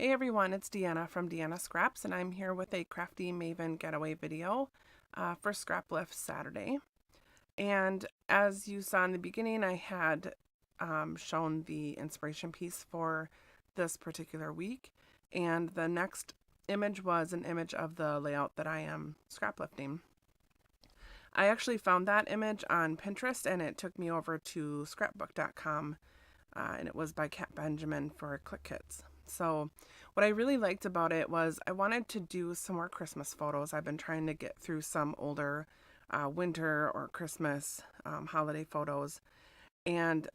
Hey everyone, it's DeAnna from DeAnna Scraps, and I'm here with a Crafty Maven Getaway video for Scraplift Saturday. And as you saw in the beginning, I had shown the inspiration piece for this particular week, and the next image was an image of the layout that I am scraplifting. I actually found that image on Pinterest, and it took me over to scrapbook.com, and it was by Kat Benjamin for Click Kits. So what I really liked about it was I wanted to do some more Christmas photos. I've been trying to get through some older winter or Christmas holiday photos. And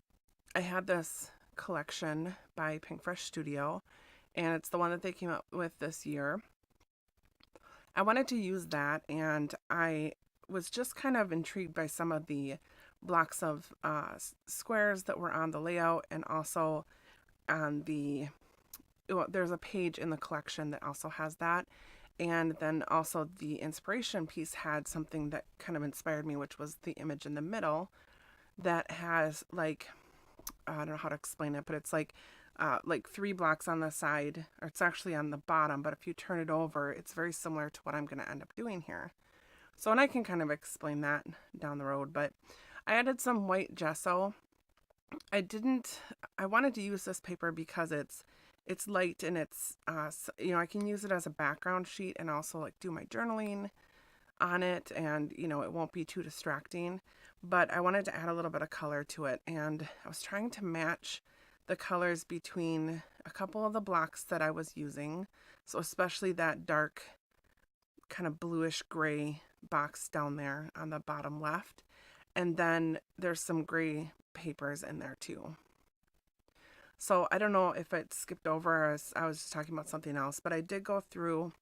I had this collection by Pink Fresh Studio, and it's the one that they came up with this year. I wanted to use that, and I was just kind of intrigued by some of the blocks of squares that were on the layout, and also on the there's a page in the collection that also has that. And then also the inspiration piece had something that kind of inspired me, which was the image in the middle that has like, I don't know how to explain it, but it's like 3 blocks on the side, or it's actually on the bottom, but if you turn it over, it's very similar to what I'm going to end up doing here. So, and I can kind of explain that down the road, but I added some white gesso. I wanted to use this paper because it's light, and it's I can use it as a background sheet and also like do my journaling on it, and it won't be too distracting, but I wanted to add a little bit of color to it, and I was trying to match the colors between a couple of the blocks that I was using, so especially that dark kind of bluish gray box down there on the bottom left, and then there's some gray papers in there too. So I don't know if it skipped over, as I was just talking about something else, but I did go through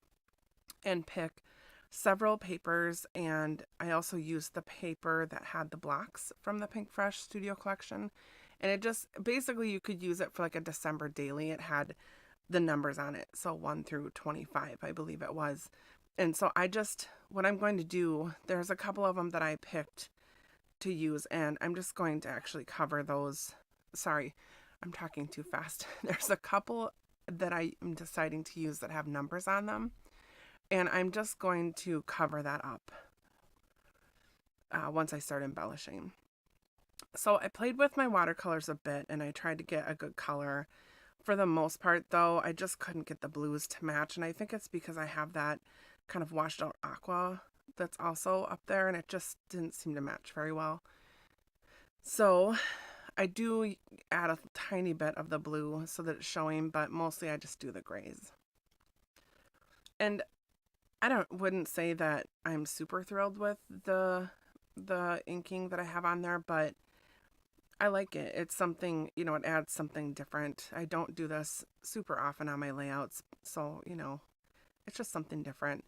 and pick several papers, and I also used the paper that had the blocks from the Pink Fresh Studio collection. And it just, basically you could use it for like a December daily. It had the numbers on it, so 1 through 25, I believe it was. And so what I'm going to do, there's a couple of them that I picked to use, and I'm just going to actually cover those. Sorry, I'm talking too fast. There's a couple that I am deciding to use that have numbers on them, and I'm just going to cover that up once I start embellishing. So I played with my watercolors a bit, and I tried to get a good color. For the most part, though, I just couldn't get the blues to match, and I think it's because I have that kind of washed out aqua that's also up there, and it just didn't seem to match very well. So I do add a tiny bit of the blue so that it's showing, but mostly I just do the grays. And I wouldn't say that I'm super thrilled with the inking that I have on there, but I like it. It's something, it adds something different. I don't do this super often on my layouts, so, it's just something different.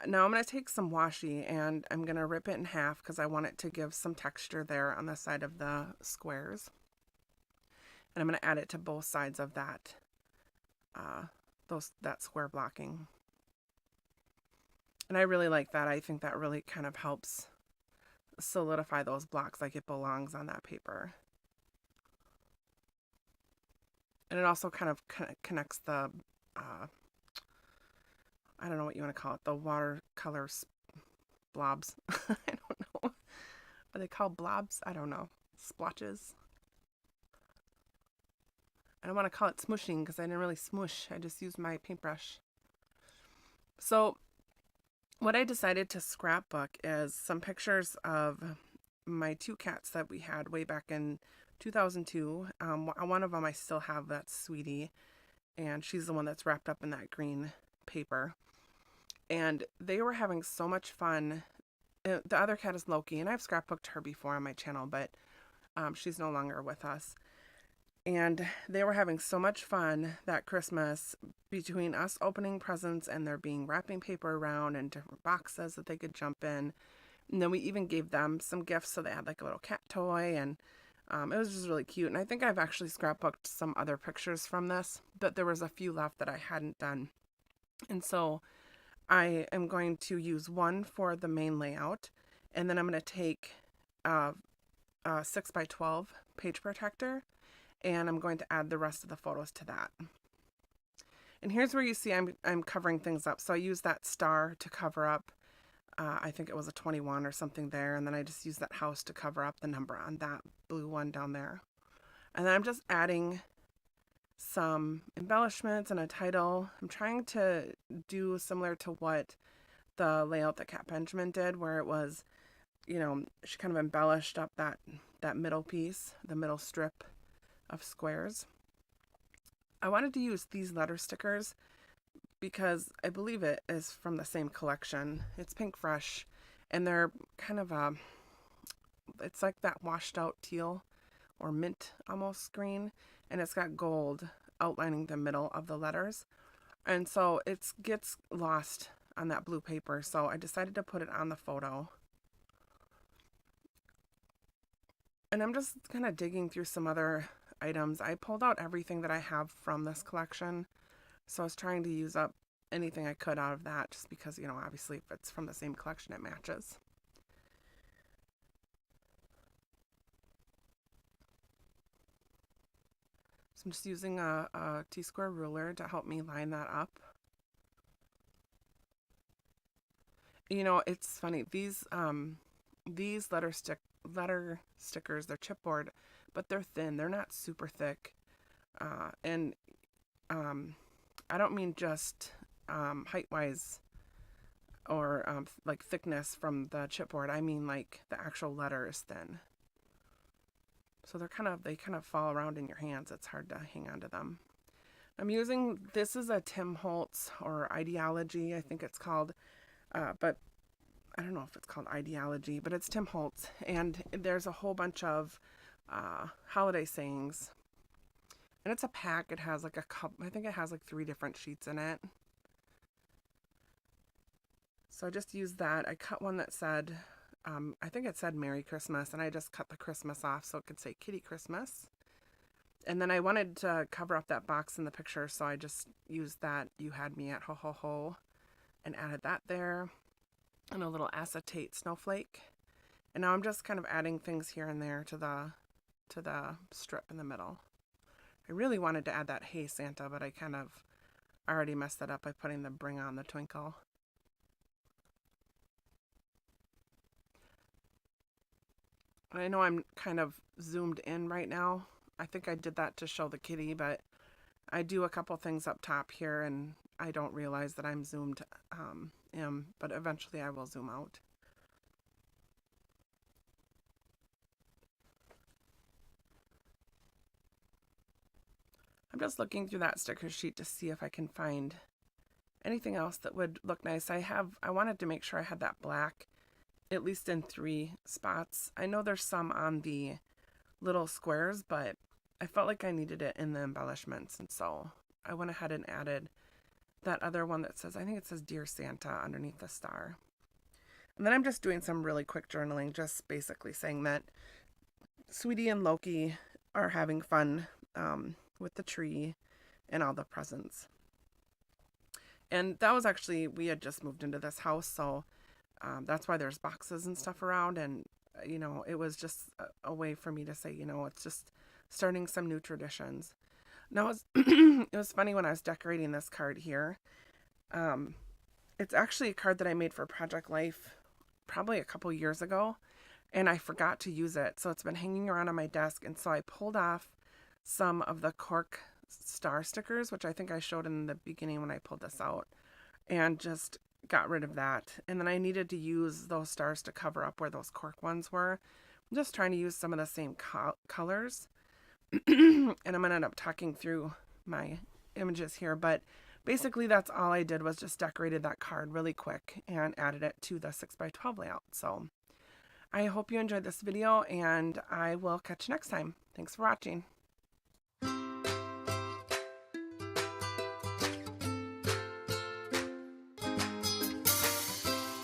Now I'm going to take some washi, and I'm going to rip it in half because I want it to give some texture there on the side of the squares. And I'm going to add it to both sides of that that square blocking. And I really like that. I think that really kind of helps solidify those blocks like it belongs on that paper. And it also kind of connects the I don't know what you want to call it, the watercolor blobs. I don't know. Are they called blobs? I don't know. Splotches. I don't want to call it smushing because I didn't really smush. I just used my paintbrush. So what I decided to scrapbook is some pictures of my 2 cats that we had way back in 2002. One of them I still have, that's Sweetie, and she's the one that's wrapped up in that green paper. And they were having so much fun. The other cat is Loki, and I've scrapbooked her before on my channel, but she's no longer with us. And they were having so much fun that Christmas, between us opening presents and there being wrapping paper around and different boxes that they could jump in. And then we even gave them some gifts, so they had like a little cat toy, and it was just really cute. And I think I've actually scrapbooked some other pictures from this, but there was a few left that I hadn't done. And so I am going to use one for the main layout, and then I'm going to take a 6x12 page protector, and I'm going to add the rest of the photos to that. And here's where you see I'm covering things up. So I use that star to cover up, I think it was a 21 or something there. And then I just use that house to cover up the number on that blue one down there. And then I'm just adding some embellishments and a title. I'm trying to do similar to what the layout that Kat Benjamin did, where it was, you know, she kind of embellished up that middle piece, the middle strip of squares. I wanted to use these letter stickers because I believe it is from the same collection. It's Pink Fresh, and they're kind of it's like that washed out teal or mint almost green, and it's got gold outlining the middle of the letters. And so it gets lost on that blue paper, so I decided to put it on the photo. And I'm just kind of digging through some other items. I pulled out everything that I have from this collection, so I was trying to use up anything I could out of that, just because, you know, obviously if it's from the same collection, it matches. So I'm just using a T-square ruler to help me line that up. You know, it's funny, these letter stickers, they're chipboard, but they're thin. They're not super thick. And I don't mean just height-wise or like thickness from the chipboard. I mean like the actual letter is thin. So they kind of fall around in your hands. It's hard to hang on to them. I'm using, this is a Tim Holtz or Ideology, I think it's called, but I don't know if it's called Ideology, but it's Tim Holtz, and there's a whole bunch of holiday sayings, and it's a pack. It has like I think it has like 3 different sheets in it. So I just used that. I cut one that said, I think it said Merry Christmas, and I just cut the Christmas off so it could say Kitty Christmas. And then I wanted to cover up that box in the picture, so I just used that You Had Me at Ho Ho Ho and added that there, and a little acetate snowflake. And now I'm just kind of adding things here and there to the strip in the middle. I really wanted to add that Hey Santa, but I kind of already messed that up by putting the Bring On the Twinkle. I know I'm kind of zoomed in right now. I think I did that to show the kitty, but I do a couple things up top here and I don't realize that I'm zoomed in, but eventually I will zoom out. I'm just looking through that sticker sheet to see if I can find anything else that would look nice. I wanted to make sure I had that black at least in 3 spots. I know there's some on the little squares, but I felt like I needed it in the embellishments, and so I went ahead and added that other one that says, I think it says Dear Santa underneath the star. And then I'm just doing some really quick journaling, just basically saying that Sweetie and Loki are having fun with the tree and all the presents. And that was actually, we had just moved into this house, so that's why there's boxes and stuff around, and you know, it was just a way for me to say, you know, it's just starting some new traditions. Now, it was funny when I was decorating this card here. It's actually a card that I made for Project Life probably a couple years ago, and I forgot to use it, so it's been hanging around on my desk, and so I pulled off some of the cork star stickers, which I think I showed in the beginning when I pulled this out, and just got rid of that. And then I needed to use those stars to cover up where those cork ones were. I'm just trying to use some of the same colors. And I'm going to end up talking through my images here, but basically that's all I did, was just decorated that card really quick and added it to the 6x12 layout. So I hope you enjoyed this video, and I will catch you next time. Thanks for watching.